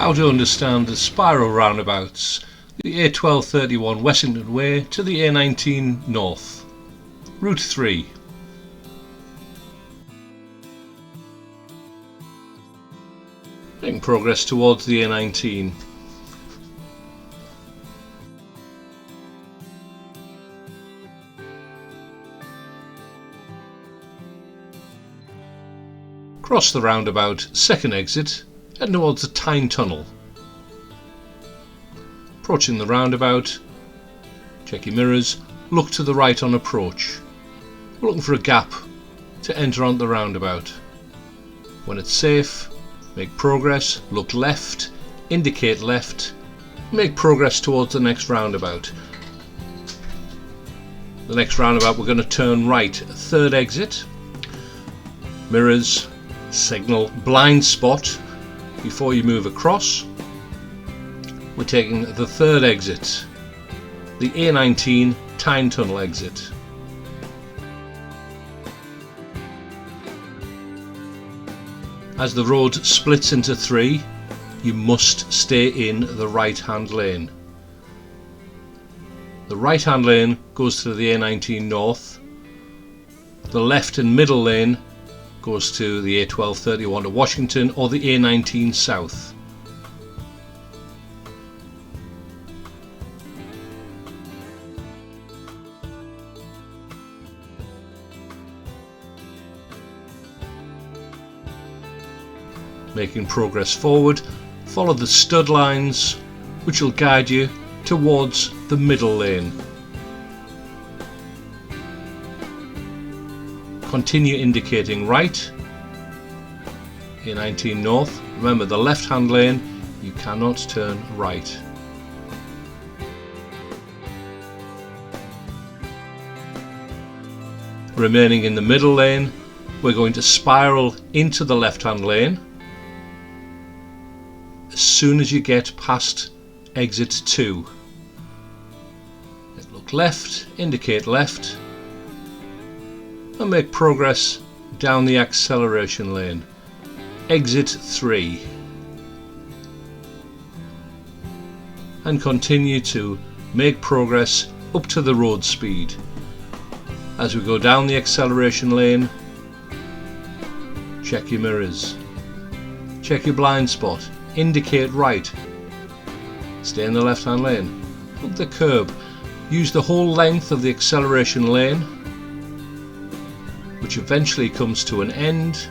How to understand the spiral roundabouts, the A1231 Wessington Way to the A19 North. Route 3. Making progress towards the A19. Cross the roundabout, second exit, head towards the Tyne Tunnel. Approaching the roundabout, check your mirrors, look to the right on approach. We're looking for a gap to enter onto the roundabout. When it's safe, make progress, look left, indicate left, make progress towards the next roundabout. The next roundabout we're going to turn right, third exit, mirrors, signal blind spot before you move across. We're taking the third exit, the A19 Tyne Tunnel exit. As the road splits into three, you must stay in the right hand lane. The right hand lane goes to the A19 North, the left and middle lane goes to the A1231 to Washington or the A19 South. Making progress forward, follow the stud lines which will guide you towards the middle lane. Continue indicating right, A19 North. Remember, the left hand lane, you cannot turn right. Remaining in the middle lane, we're going to spiral into the left hand lane. As soon as you get past exit 2, look left, indicate left, and make progress down the acceleration lane. Exit 3. And continue to make progress up to the road speed. As we go down the acceleration lane, check your mirrors, check your blind spot, indicate right, stay in the left hand lane, look the curb, use the whole length of the acceleration lane, which eventually comes to an end,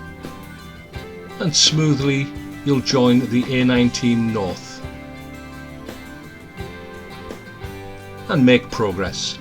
and smoothly you'll join the A19 North and make progress.